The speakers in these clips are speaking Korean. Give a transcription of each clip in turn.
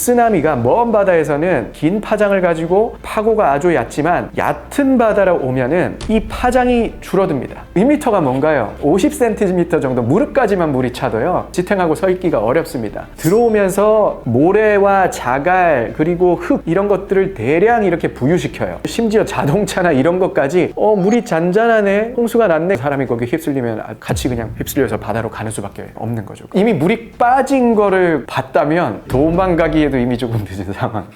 쓰나미가 먼 바다에서는 긴 파장을 가지고 파고가 아주 얕지만 얕은 바다로 오면은 이 파장이 줄어듭니다. 1m가 뭔가요? 50cm 정도 무릎까지만 물이 차도요 지탱하고 서 있기가 어렵습니다. 들어오면서 모래와 자갈 그리고 흙 이런 것들을 대량 이렇게 부유시켜요. 심지어 자동차나 이런 것까지 물이 잔잔하네, 홍수가 났네, 사람이 거기 휩쓸리면 같이 그냥 휩쓸려서 바다로 가는 수밖에 없는 거죠. 이미 물이 빠진 거를 봤다면 도망가기에도 이미 조금 늦은 상황.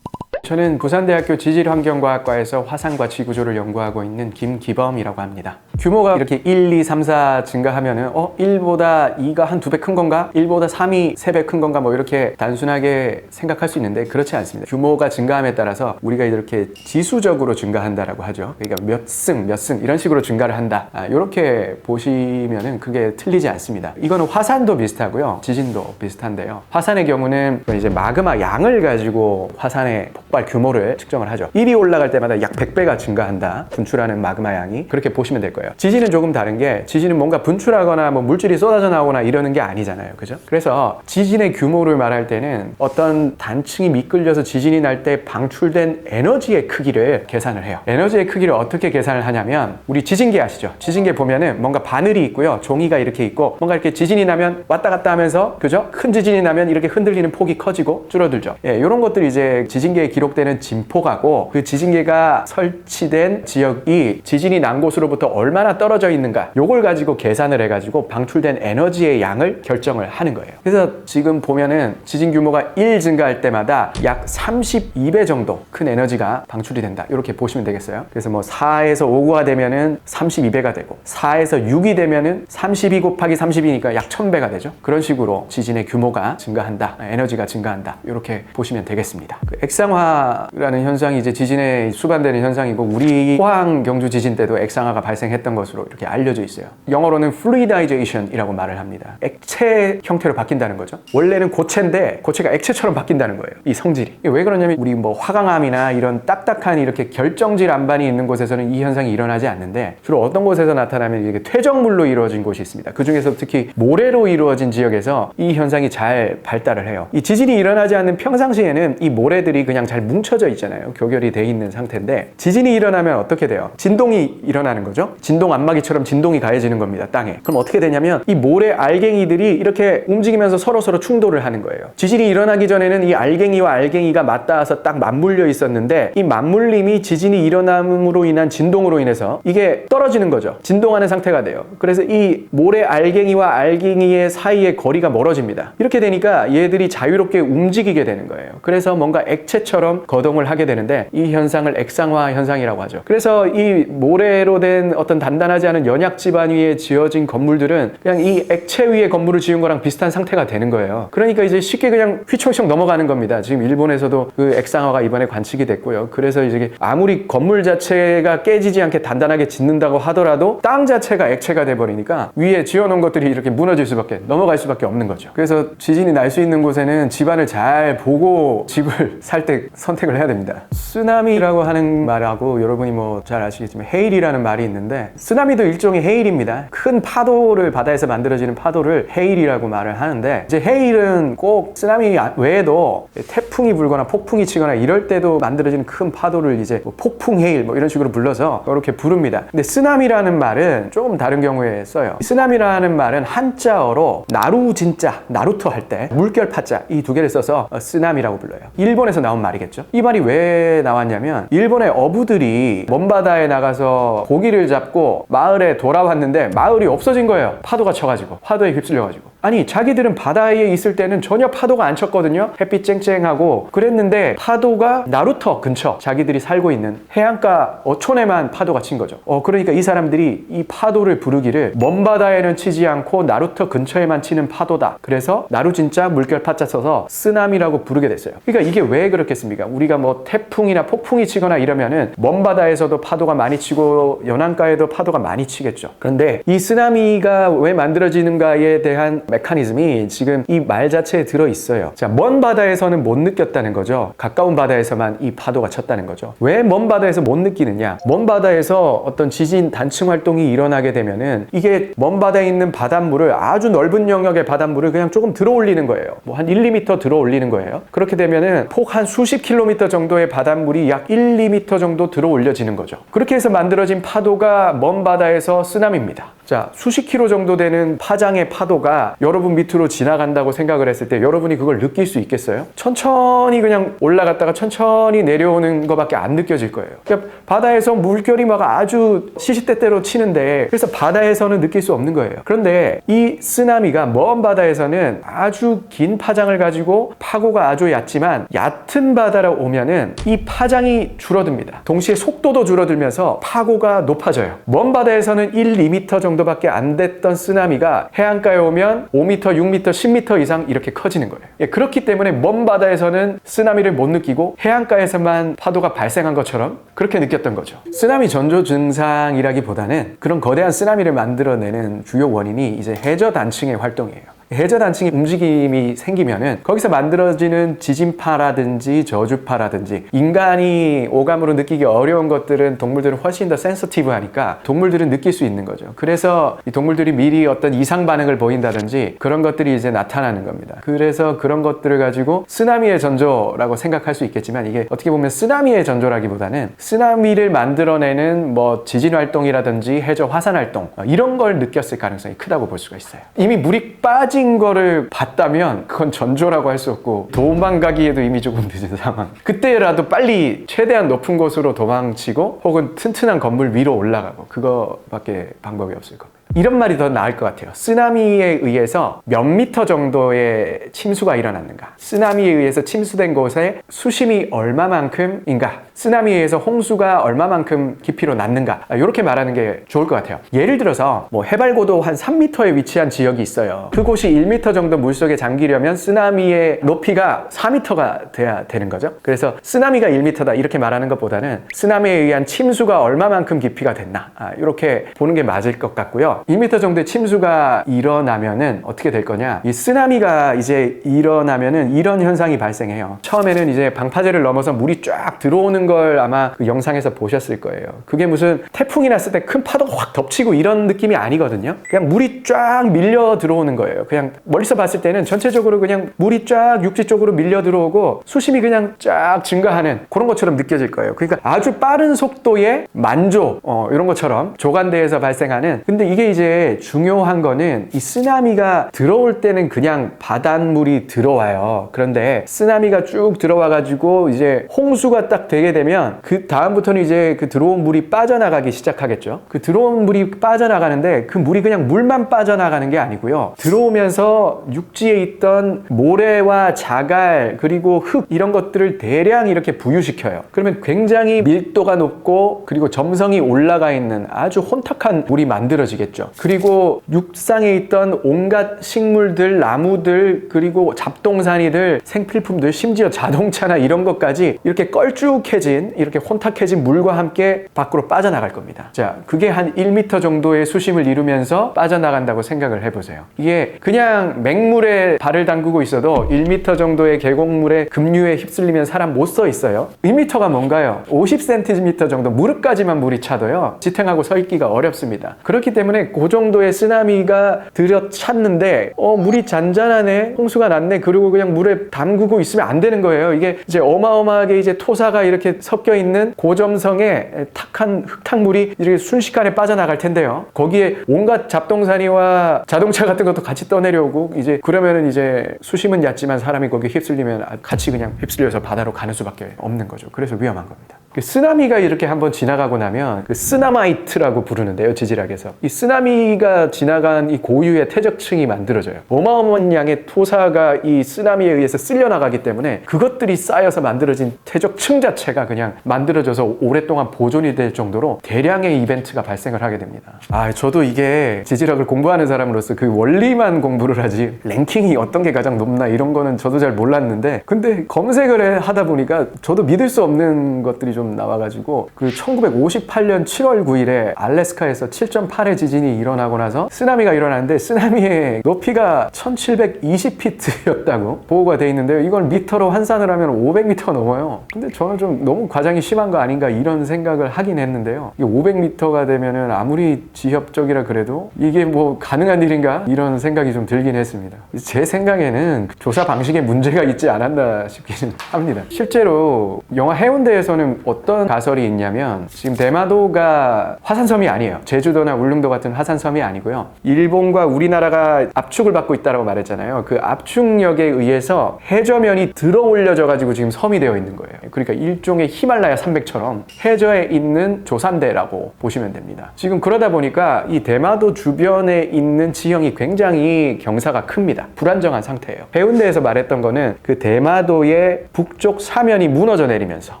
저는 부산대학교 지질환경과학과에서 화산과 지구조를 연구하고 있는 김기범이라고 합니다. 규모가 이렇게 1, 2, 3, 4 증가하면은 1보다 2가 한 2배 큰 건가? 1보다 3이 3배 큰 건가? 뭐 이렇게 단순하게 생각할 수 있는데 그렇지 않습니다. 규모가 증가함에 따라서 우리가 이렇게 지수적으로 증가한다라고 하죠. 그러니까 몇 승 이런 식으로 증가를 한다. 이렇게 보시면은 그게 틀리지 않습니다. 이거는 화산도 비슷하고요. 지진도 비슷한데요. 화산의 경우는 이제 마그마 양을 가지고 화산의 폭발 규모를 측정을 하죠. 1이 올라갈 때마다 약 100배가 증가한다. 분출하는 마그마 양이. 그렇게 보시면 될 거예요. 지진은 조금 다른 게 지진은 뭔가 분출하거나 뭐 물질이 쏟아져 나오거나 이러는 게 아니잖아요. 그죠? 그래서 지진의 규모를 말할 때는 어떤 단층이 미끌려서 지진이 날 때 방출된 에너지의 크기를 계산을 해요. 에너지의 크기를 어떻게 계산을 하냐면 우리 지진계 아시죠? 지진계 보면은 뭔가 바늘이 있고요. 종이가 이렇게 있고 뭔가 이렇게 지진이 나면 왔다 갔다 하면서 그죠? 큰 지진이 나면 이렇게 흔들리는 폭이 커지고 줄어들죠. 이런 것들이 이제 지진계에 기록되는 진폭하고 그 지진계가 설치된 지역이 지진이 난 곳으로부터 얼마나 떨어져 있는가 요걸 가지고 계산을 해가지고 방출된 에너지의 양을 결정을 하는 거예요. 그래서 지금 보면은 지진 규모가 1 증가할 때마다 약 32배 정도 큰 에너지가 방출이 된다 이렇게 보시면 되겠어요. 그래서 뭐 4에서 5가 되면은 32배가 되고 4에서 6이 되면은 32 곱하기 30이니까 약 1000배가 되죠. 그런 식으로 지진의 규모가 증가한다, 에너지가 증가한다 이렇게 보시면 되겠습니다. 그 액상화라는 현상이 이제 지진에 수반되는 현상이고 우리 포항 경주 지진 때도 액상화가 발생했던 것으로 이렇게 알려져 있어요. 영어로는 fluidization이라고 말을 합니다. 액체 형태로 바뀐다는 거죠. 원래는 고체인데 고체가 액체처럼 바뀐다는 거예요. 이 성질이. 왜 그러냐면 우리 뭐 화강암이나 이런 딱딱한 이렇게 결정질 안반이 있는 곳에서는 이 현상이 일어나지 않는데 주로 어떤 곳에서 나타나면 이게 퇴적물로 이루어진 곳이 있습니다. 그 중에서 특히 모래로 이루어진 지역에서 이 현상이 잘 발달을 해요. 이 지진이 일어나지 않는 평상시에는 이 모래들이 그냥 잘 뭉쳐져 있잖아요. 교결이 돼 있는 상태인데 지진이 일어나면 어떻게 돼요? 진동이 일어나는 거죠. 진동 안마기처럼 진동이 가해지는 겁니다. 땅에. 그럼 어떻게 되냐면 이 모래 알갱이들이 이렇게 움직이면서 서로 충돌을 하는 거예요. 지진이 일어나기 전에는 이 알갱이와 알갱이가 맞닿아서 딱 맞물려 있었는데 이 맞물림이 지진이 일어남으로 인한 진동으로 인해서 이게 떨어지는 거죠. 진동하는 상태가 돼요. 그래서 이 모래 알갱이와 알갱이의 사이의 거리가 멀어집니다. 이렇게 되니까 얘들이 자유롭게 움직이게 되는 거예요. 그래서 뭔가 액체처럼 거동을 하게 되는데 이 현상을 액상화 현상이라고 하죠. 그래서 이 모래로 된 어떤 단단하지 않은 연약 지반 위에 지어진 건물들은 그냥 이 액체 위에 건물을 지은 거랑 비슷한 상태가 되는 거예요. 그러니까 이제 쉽게 그냥 휘청휘청 넘어가는 겁니다. 지금 일본에서도 그 액상화가 이번에 관측이 됐고요. 그래서 이제 아무리 건물 자체가 깨지지 않게 단단하게 짓는다고 하더라도 땅 자체가 액체가 돼버리니까 위에 지어놓은 것들이 이렇게 무너질 수밖에, 넘어갈 수밖에 없는 거죠. 그래서 지진이 날 수 있는 곳에는 집안을 잘 보고 집을 살 때 선택을 해야 됩니다. 쓰나미라고 하는 말하고 여러분이 뭐 잘 아시겠지만 헤일이라는 말이 있는데 쓰나미도 일종의 헤일입니다. 큰 파도를 바다에서 만들어지는 파도를 헤일이라고 말을 하는데 이제 헤일은 꼭 쓰나미 외에도 태풍이 불거나 폭풍이 치거나 이럴 때도 만들어지는 큰 파도를 이제 뭐 폭풍 헤일 뭐 이런 식으로 불러서 이렇게 부릅니다. 근데 쓰나미라는 말은 조금 다른 경우에 써요. 쓰나미라는 말은 한자어로 나루 진짜 나루토 할 때 물결 파자 이 두 개를 써서 쓰나미라고 불러요. 일본에서 나온 말이겠죠. 이 말이 왜 나왔냐면 일본의 어부들이 먼 바다에 나가서 고기를 잡고 마을에 돌아왔는데 마을이 없어진 거예요. 파도가 쳐가지고 파도에 휩쓸려가지고. 아니 자기들은 바다에 있을 때는 전혀 파도가 안 쳤거든요. 햇빛 쨍쨍하고 그랬는데 파도가 나루터 근처 자기들이 살고 있는 해안가 어촌에만 파도가 친 거죠. 그러니까 이 사람들이 이 파도를 부르기를 먼 바다에는 치지 않고 나루터 근처에만 치는 파도다. 그래서 나루 진짜 물결 파자 써서 쓰나미라고 부르게 됐어요. 그러니까 이게 왜 그렇겠습니까? 우리가 뭐 태풍이나 폭풍이 치거나 이러면은 먼 바다에서도 파도가 많이 치고 연안가에도 파도가 많이 치겠죠. 그런데 이 쓰나미가 왜 만들어지는가에 대한 메커니즘이 지금 이 말 자체에 들어있어요. 자, 먼 바다에서는 못 느꼈다는 거죠. 가까운 바다에서만 이 파도가 쳤다는 거죠. 왜 먼 바다에서 못 느끼느냐? 먼 바다에서 어떤 지진 단층 활동이 일어나게 되면은 이게 먼 바다에 있는 바닷물을, 아주 넓은 영역의 바닷물을 그냥 조금 들어 올리는 거예요. 뭐 한 1, 2m 들어 올리는 거예요. 그렇게 되면은 폭 한 수십 킬로미터 정도의 바닷물이 약 1, 2m 정도 들어 올려지는 거죠. 그렇게 해서 만들어진 파도가 먼 바다에서 쓰나미입니다. 자, 수십 킬로 정도 되는 파장의 파도가 여러분 밑으로 지나간다고 생각을 했을 때 여러분이 그걸 느낄 수 있겠어요? 천천히 그냥 올라갔다가 천천히 내려오는 것밖에 안 느껴질 거예요. 그러니까 바다에서 물결이 막 아주 시시때때로 치는데, 그래서 바다에서는 느낄 수 없는 거예요. 그런데 이 쓰나미가 먼 바다에서는 아주 긴 파장을 가지고 파고가 아주 얕지만, 얕은 바다로 오면은 이 파장이 줄어듭니다. 동시에 속도도 줄어들면서 파고가 높아져요. 먼 바다에서는 1, 2m 정도밖에 안 됐던 쓰나미가 해안가에 오면 5m, 6m, 10m 이상 이렇게 커지는 거예요. 예, 그렇기 때문에 먼 바다에서는 쓰나미를 못 느끼고 해안가에서만 파도가 발생한 것처럼 그렇게 느꼈던 거죠. 쓰나미 전조 증상이라기보다는 그런 거대한 쓰나미를 만들어내는 주요 원인이 이제 해저 단층의 활동이에요. 해저 단층의 움직임이 생기면은 거기서 만들어지는 지진파라든지 저주파라든지, 인간이 오감으로 느끼기 어려운 것들은 동물들은 훨씬 더 센서티브하니까 동물들은 느낄 수 있는 거죠. 그래서 이 동물들이 미리 어떤 이상 반응을 보인다든지 그런 것들이 이제 나타나는 겁니다. 그래서 그런 것들을 가지고 쓰나미의 전조라고 생각할 수 있겠지만, 이게 어떻게 보면 쓰나미의 전조라기보다는 쓰나미를 만들어내는 뭐 지진 활동이라든지 해저 화산 활동, 이런 걸 느꼈을 가능성이 크다고 볼 수가 있어요. 이미 물이 빠진 거를 봤다면 그건 전조라고 할 수 없고, 도망가기에도 이미 조금 늦은 상황. 그때라도 빨리 최대한 높은 곳으로 도망치고 혹은 튼튼한 건물 위로 올라가고, 그거밖에 방법이 없을 겁니다. 이런 말이 더 나을 것 같아요. 쓰나미에 의해서 몇 미터 정도의 침수가 일어났는가? 쓰나미에 의해서 침수된 곳에 수심이 얼마만큼인가? 쓰나미에 의해서 홍수가 얼마만큼 깊이로 났는가? 이렇게 말하는 게 좋을 것 같아요. 예를 들어서 뭐 해발고도 한 3m에 위치한 지역이 있어요. 그곳이 1m 정도 물속에 잠기려면 쓰나미의 높이가 4m가 돼야 되는 거죠. 그래서 쓰나미가 1m다 이렇게 말하는 것보다는 쓰나미에 의한 침수가 얼마만큼 깊이가 됐나? 이렇게 보는 게 맞을 것 같고요. 1m 정도의 침수가 일어나면은 어떻게 될 거냐? 이 쓰나미가 이제 일어나면은 이런 현상이 발생해요. 처음에는 이제 방파제를 넘어서 물이 쫙 들어오는 걸 아마 그 영상에서 보셨을 거예요. 그게 무슨 태풍이 났을 때 큰 파도가 확 덮치고 이런 느낌이 아니거든요. 그냥 물이 쫙 밀려 들어오는 거예요. 그냥 멀리서 봤을 때는 전체적으로 그냥 물이 쫙 육지 쪽으로 밀려 들어오고 수심이 그냥 쫙 증가하는 그런 것처럼 느껴질 거예요. 그러니까 아주 빠른 속도의 만조, 이런 것처럼 조간대에서 발생하는. 근데 이게 이제 중요한 거는, 이 쓰나미가 들어올 때는 그냥 바닷물이 들어와요. 그런데 쓰나미가 쭉 들어와 가지고 이제 홍수가 딱 되게 되면 그 다음부터는 이제 그 들어온 물이 빠져나가기 시작하겠죠. 그 들어온 물이 빠져나가는데 그 물이 그냥 물만 빠져나가는 게 아니고요. 들어오면서 육지에 있던 모래와 자갈 그리고 흙, 이런 것들을 대량 이렇게 부유시켜요. 그러면 굉장히 밀도가 높고 그리고 점성이 올라가 있는 아주 혼탁한 물이 만들어지겠죠. 그리고 육상에 있던 온갖 식물들, 나무들, 그리고 잡동사니들, 생필품들, 심지어 자동차나 이런 것까지 이렇게 껄쭉해진, 이렇게 혼탁해진 물과 함께 밖으로 빠져나갈 겁니다. 자, 그게 한 1m 정도의 수심을 이루면서 빠져나간다고 생각을 해보세요. 이게 그냥 맹물에 발을 담그고 있어도 1m 정도의 계곡물에 급류에 휩쓸리면 사람 못 서 있어요. 1m가 뭔가요? 50cm 정도, 무릎까지만 물이 차도요, 지탱하고 서 있기가 어렵습니다. 그렇기 때문에 그 정도의 쓰나미가 들여찼는데 물이 잔잔하네, 홍수가 났네, 그리고 그냥 물에 담그고 있으면 안 되는 거예요. 이게 이제 어마어마하게 이제 토사가 이렇게 섞여 있는 고점성의 탁한 흙탕물이 이렇게 순식간에 빠져나갈 텐데요. 거기에 온갖 잡동사니와 자동차 같은 것도 같이 떠내려오고, 이제 그러면은 이제 수심은 얕지만 사람이 거기 휩쓸리면 같이 그냥 휩쓸려서 바다로 가는 수밖에 없는 거죠. 그래서 위험한 겁니다. 쓰나미가 이렇게 한번 지나가고 나면 그 쓰나마이트라고 부르는데요, 지질학에서. 이 쓰나미가 지나간 이 고유의 퇴적층이 만들어져요. 어마어마한 양의 토사가 이 쓰나미에 의해서 쓸려나가기 때문에 그것들이 쌓여서 만들어진 퇴적층 자체가 그냥 만들어져서 오랫동안 보존이 될 정도로 대량의 이벤트가 발생을 하게 됩니다. 저도 이게 지질학을 공부하는 사람으로서 그 원리만 공부를 하지 랭킹이 어떤 게 가장 높나 이런 거는 저도 잘 몰랐는데, 근데 검색을 하다 보니까 저도 믿을 수 없는 것들이 좀 지금 나와가지고 그 1958년 7월 9일에 알래스카에서 7.8의 지진이 일어나고 나서 쓰나미가 일어났는데 쓰나미의 높이가 1720피트였다고 보고가 돼 있는데요. 이걸 미터로 환산을 하면 500m가 넘어요. 근데 저는 좀 너무 과장이 심한 거 아닌가 이런 생각을 하긴 했는데요. 이게 500m가 되면은 아무리 지협적이라 그래도 이게 뭐 가능한 일인가 이런 생각이 좀 들긴 했습니다. 제 생각에는 조사 방식에 문제가 있지 않았나 싶기는 합니다. 실제로 영화 해운대에서는 어떤 가설이 있냐면 지금 대마도가 화산섬이 아니에요. 제주도나 울릉도 같은 화산섬이 아니고요. 일본과 우리나라가 압축을 받고 있다고 말했잖아요. 그 압축력에 의해서 해저면이 들어 올려져 가지고 지금 섬이 되어 있는 거예요. 그러니까 일종의 히말라야 산맥처럼 해저에 있는 조산대라고 보시면 됩니다. 지금 그러다 보니까 이 대마도 주변에 있는 지형이 굉장히 경사가 큽니다. 불안정한 상태예요. 해운대에서 말했던 거는 그 대마도의 북쪽 사면이 무너져 내리면서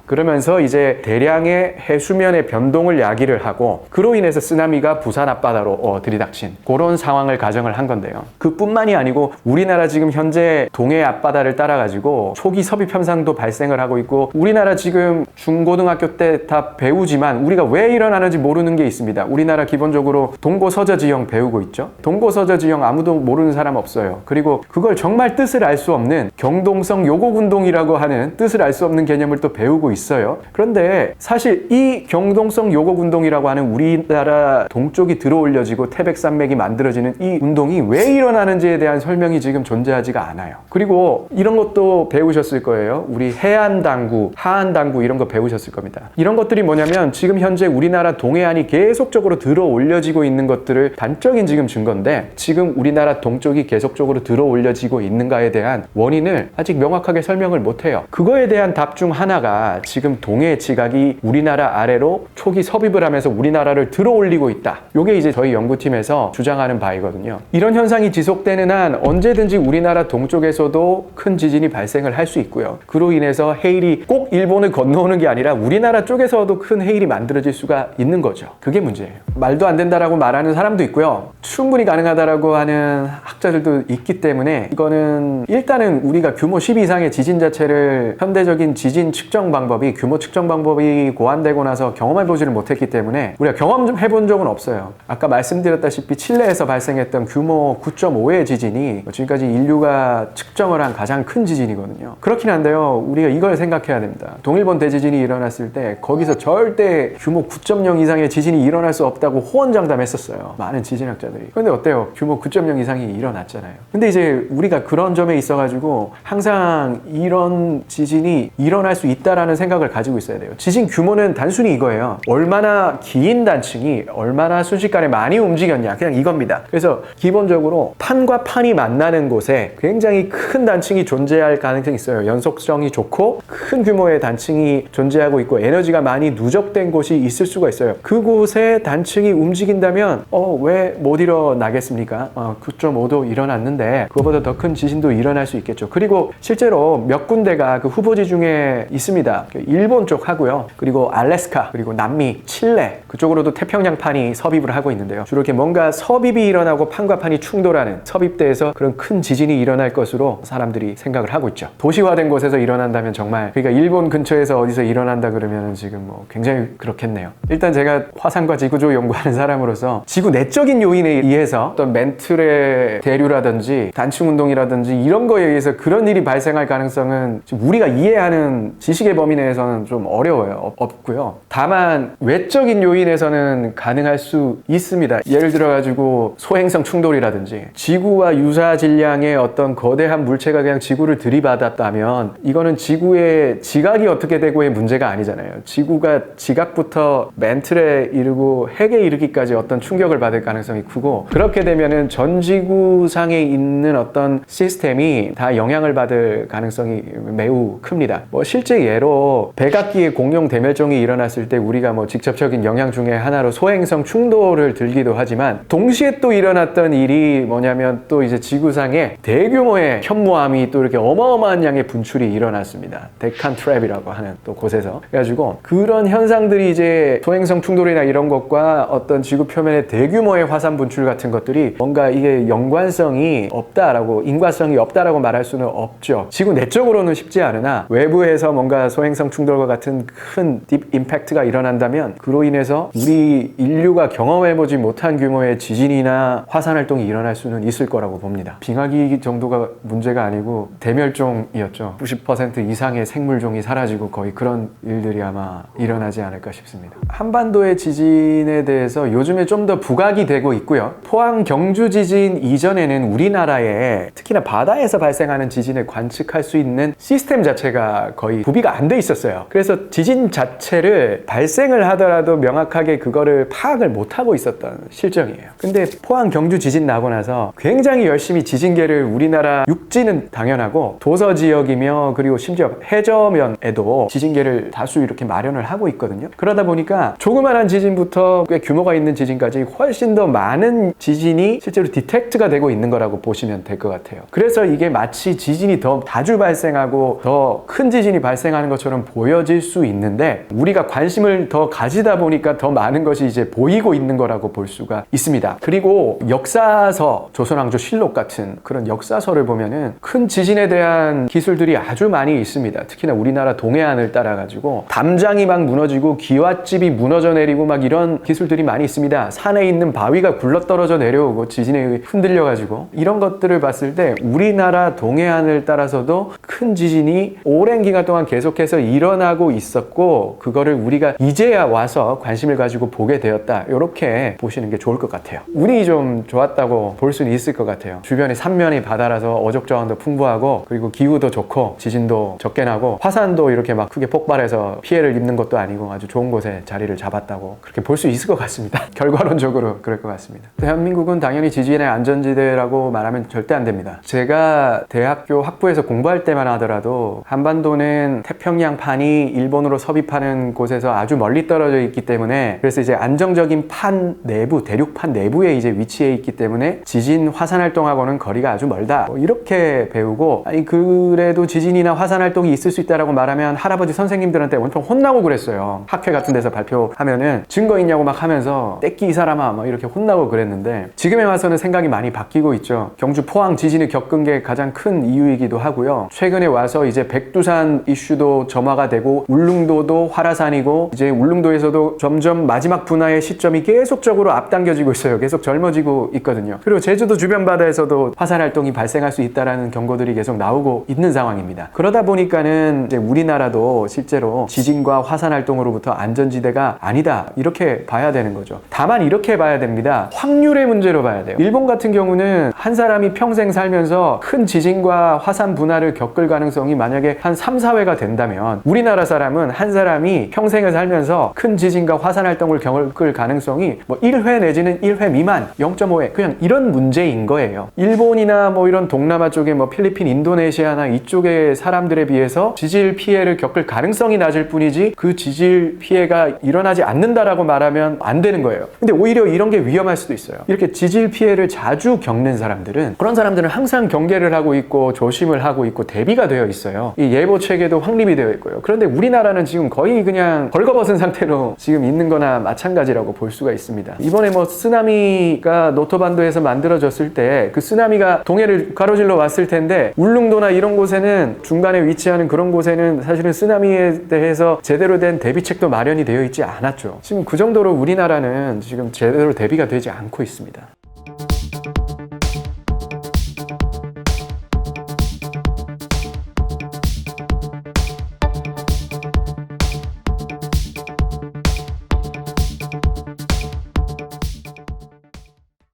그러면서 이제 대량의 해수면의 변동을 야기를 하고 그로 인해서 쓰나미가 부산 앞바다로 들이닥친 그런 상황을 가정을 한 건데요. 그뿐만이 아니고 우리나라 지금 현재 동해 앞바다를 따라 가지고 초기 섭입 현상도 발생을 하고 있고 우리나라 지금 중고등학교 때 다 배우지만 우리가 왜 일어나는지 모르는 게 있습니다. 우리나라 기본적으로 동고서저 지형 배우고 있죠. 동고서저 지형 아무도 모르는 사람 없어요. 그리고 그걸 정말 뜻을 알 수 없는 경동성 요곡운동이라고 하는 뜻을 알 수 없는 개념을 또 배우고 있어요. 그런데 사실 이 경동성 요곡운동이라고 하는 우리나라 동쪽이 들어올려지고 태백산맥이 만들어지는 이 운동이 왜 일어나는지에 대한 설명이 지금 존재하지가 않아요. 그리고 이런 것도 배우셨을 거예요. 우리 해안당구, 하안당구 이런 거 배우셨을 겁니다. 이런 것들이 뭐냐면 지금 현재 우리나라 동해안이 계속적으로 들어 올려지고 있는 것들을 단적인 지금 증거인데 지금 우리나라 동쪽이 계속적으로 들어 올려지고 있는가에 대한 원인을 아직 명확하게 설명을 못해요. 그거에 대한 답 중 하나가 지금 동해 지각이 우리나라 아래로 초기 섭입을 하면서 우리나라를 들어 올리고 있다. 이게 이제 저희 연구팀에서 주장하는 바이거든요. 이런 현상이 지속되는 한 언제든지 우리나라 동쪽에서도 큰 지진이 발생을 할 수 있고요. 그로 인해서 해일이 꼭 일본을 건너오는 게 아니라 우리나라 쪽에서도 큰 해일이 만들어질 수가 있는 거죠. 그게 문제예요. 말도 안 된다라고 말하는 사람도 있고요. 충분히 가능하다라고 하는 학자들도 있기 때문에 이거는 일단은 우리가 규모 10 이상의 지진 자체를 현대적인 지진 측정 방법이 규모 측정 방법이 고안되고 나서 경험해보지를 못했기 때문에 우리가 경험해본 적은 없어요. 아까 말씀드렸다시피 칠레에서 발생했던 규모 9.5의 지진이 지금까지 인류가 측정을 한 가장 큰 지진이거든요. 그렇긴 한데요. 우리가 이걸 생각해야 됩니다. 동일본 대지진이 일어났을 때 거기서 절대 규모 9.0 이상의 지진이 일어날 수 없다고 호언장담했었어요. 많은 지진학자들이. 근데 어때요? 규모 9.0 이상이 일어났잖아요. 근데 이제 우리가 그런 점에 있어가지고 항상 이런 지진이 일어날 수 있다라는 생각을 가지고 있어야 돼요. 지진 규모는 단순히 이거예요. 얼마나 긴 단층이 얼마나 순식간에 많이 움직였냐. 그냥 이겁니다. 그래서 기본적으로 판과 판이 만나는 곳에 굉장히 큰 단층이 존재할 가능성이 있어요. 연속성이 좋고 큰 규모의 단층이 존재하고 있고 에너지가 많이 누적된 곳이 있을 수가 있어요. 그곳에 단층이 움직인다면 왜 못 일어나겠습니까? 9.5도 일어났는데 그거보다 더 큰 지진도 일어날 수 있겠죠. 그리고 실제로 몇 군데가 그 후보지 중에 있습니다. 일본 쪽 하고요. 그리고 알래스카, 그리고 남미, 칠레 그쪽으로도 태평양판이 섭입을 하고 있는데요. 주로 이렇게 뭔가 섭입이 일어나고 판과 판이 충돌하는 섭입대에서 그런 큰 지진이 일어날 것으로 사람들이 생각을 하고 있죠. 도시화된 곳에서 일어난다면 정말 그러니까 일본 근처에서 어디서 일어난다 그러면 지금 뭐 굉장히 그렇겠네요. 일단 제가 화산과 지구조 연구하는 사람으로서 지구 내적인 요인에 의해서 어떤 멘틀의 대류라든지 단층 운동이라든지 이런 거에 의해서 그런 일이 발생할 가능성은 지금 우리가 이해하는 지식의 범위 내에서는 좀 어려워요. 없고요. 다만 외적인 요인에서는 가능할 수 있습니다. 예를 들어 가지고 소행성 충돌이라든지 지구와 유사 질량의 어떤 거대한 물체가 그냥 지구를 들이받았다면 이거는 지구의 지각이 어떻게 되고의 문제가 아니잖아요. 지구가 지각부터 멘틀에 이르고 핵에 이르기까지 어떤 충격을 받을 가능성이 크고 그렇게 되면은 전 지구상에 있는 어떤 시스템이 다 영향을 받을 가능성이 매우 큽니다. 뭐 실제 예로 백악기의 공룡 대멸종이 일어났을 때 우리가 뭐 직접적인 영향 중에 하나로 소행성 충돌을 들기도 하지만 동시에 또 일어났던 일이 뭐냐면 또 이제 지구상에 대규모의 현무암이 또 이렇게 어마어마한 양의 분출이 일어났습니다. 데칸 트랩이라고 하는 또 곳에서. 그래가지고 그런 현상들이 이제 소행성 충돌이나 이런 것과 어떤 지구 표면의 대규모의 화산 분출 같은 것들이 뭔가 이게 연관성이 없다라고 인과성이 없다라고 말할 수는 없죠. 지구 내적으로는 쉽지 않으나 외부에서 뭔가 소행성 충돌과 같은 무슨 큰 딥 임팩트가 일어난다면 그로 인해서 우리 인류가 경험해보지 못한 규모의 지진이나 화산 활동이 일어날 수는 있을 거라고 봅니다. 빙하기 정도가 문제가 아니고 대멸종이었죠. 90% 이상의 생물종이 사라지고 거의 그런 일들이 아마 일어나지 않을까 싶습니다. 한반도의 지진에 대해서 요즘에 좀 더 부각이 되고 있고요. 포항 경주 지진 이전에는 우리나라에 특히나 바다에서 발생하는 지진을 관측할 수 있는 시스템 자체가 거의 구비가 안 돼 있었어요. 그래서 지진 자체를 발생을 하더라도 명확하게 그거를 파악을 못하고 있었던 실정이에요. 근데 포항 경주 지진 나고 나서 굉장히 열심히 지진계를 우리나라 육지는 당연하고 도서 지역이며 그리고 심지어 해저면에도 지진계를 다수 이렇게 마련을 하고 있거든요. 그러다 보니까 조그만한 지진부터 꽤 규모가 있는 지진까지 훨씬 더 많은 지진이 실제로 디텍트가 되고 있는 거라고 보시면 될 것 같아요. 그래서 이게 마치 지진이 더 자주 발생하고 더 큰 지진이 발생하는 것처럼 보여질 수 있는데 우리가 관심을 더 가지다 보니까 더 많은 것이 이제 보이고 있는 거라고 볼 수가 있습니다. 그리고 역사서, 조선왕조실록 같은 그런 역사서를 보면은 큰 지진에 대한 기술들이 아주 많이 있습니다. 특히나 우리나라 동해안을 따라가지고 담장이 막 무너지고 기와집이 무너져 내리고 막 이런 기술들이 많이 있습니다. 산에 있는 바위가 굴러떨어져 내려오고 지진에 흔들려가지고 이런 것들을 봤을 때 우리나라 동해안을 따라서도 큰 지진이 오랜 기간 동안 계속해서 일어나고 있었고 그거를 우리가 이제야 와서 관심을 가지고 보게 되었다. 이렇게 보시는 게 좋을 것 같아요. 운이 좀 좋았다고 볼 수는 있을 것 같아요. 주변에 삼면이 바다라서 어족자원도 풍부하고 그리고 기후도 좋고 지진도 적게 나고 화산도 이렇게 막 크게 폭발해서 피해를 입는 것도 아니고 아주 좋은 곳에 자리를 잡았다고 그렇게 볼 수 있을 것 같습니다. 결과론적으로 그럴 것 같습니다. 대한민국은 당연히 지진의 안전지대라고 말하면 절대 안 됩니다. 제가 대학교 학부에서 공부할 때만 하더라도 한반도는 태평양판이 일본으로 섭입하는 곳에서 아주 멀리 떨어져 있기 때문에 그래서 이제 안정적인 판 내부, 대륙판 내부에 이제 위치해 있기 때문에 지진, 화산 활동하고는 거리가 아주 멀다. 이렇게 배우고 아니 그래도 지진이나 화산 활동이 있을 수 있다라고 말하면 할아버지 선생님들한테 엄청 혼나고 그랬어요. 학회 같은 데서 발표하면은 증거 있냐고 막 하면서 떼끼 이 사람아 막 이렇게 혼나고 그랬는데 지금에 와서는 생각이 많이 바뀌고 있죠. 경주 포항 지진을 겪은 게 가장 큰 이유이기도 하고요. 최근에 와서 이제 백두산 이슈도 점화가 되고 울릉도도 활화산이고 이제 울릉도에서도 점점 마지막 분화의 시점이 계속적으로 앞당겨지고 있어요. 계속 젊어지고 있거든요. 그리고 제주도 주변 바다에서도 화산 활동이 발생할 수 있다라는 경고들이 계속 나오고 있는 상황입니다. 그러다 보니까는 이제 우리나라도 실제로 지진과 화산 활동으로부터 안전지대가 아니다 이렇게 봐야 되는 거죠. 다만 이렇게 봐야 됩니다. 확률의 문제로 봐야 돼요. 일본 같은 경우는 한 사람이 평생 살면서 큰 지진과 화산 분화를 겪을 가능성이 만약에 한 3, 4회가 된다면 우리나라 사람은 한 사람이 평생을 살면서 큰 지진과 화산 활동을 겪을 가능성이 뭐 1회 내지는 1회 미만 0.5회 그냥 이런 문제인 거예요. 일본이나 뭐 이런 동남아 쪽에 뭐 필리핀, 인도네시아나 이쪽의 사람들에 비해서 지질 피해를 겪을 가능성이 낮을 뿐이지 그 지질 피해가 일어나지 않는다라고 말하면 안 되는 거예요. 근데 오히려 이런 게 위험할 수도 있어요. 이렇게 지질 피해를 자주 겪는 사람들은 그런 사람들은 항상 경계를 하고 있고 조심을 하고 있고 대비가 되어 있어요. 이 예보 체계도 확립이 되어 있고요. 그런데 우리나라는 지금 거의 그냥 벌거벗은 상태로 지금 있는 거나 마찬가지라고 볼 수가 있습니다. 이번에 뭐 쓰나미가 노토반도에서 만들어졌을 때 그 쓰나미가 동해를 가로질러 왔을 텐데 울릉도나 이런 곳에는 중간에 위치하는 그런 곳에는 사실은 쓰나미에 대해서 제대로 된 대비책도 마련이 되어 있지 않았죠. 지금 그 정도로 우리나라는 지금 제대로 대비가 되지 않고 있습니다.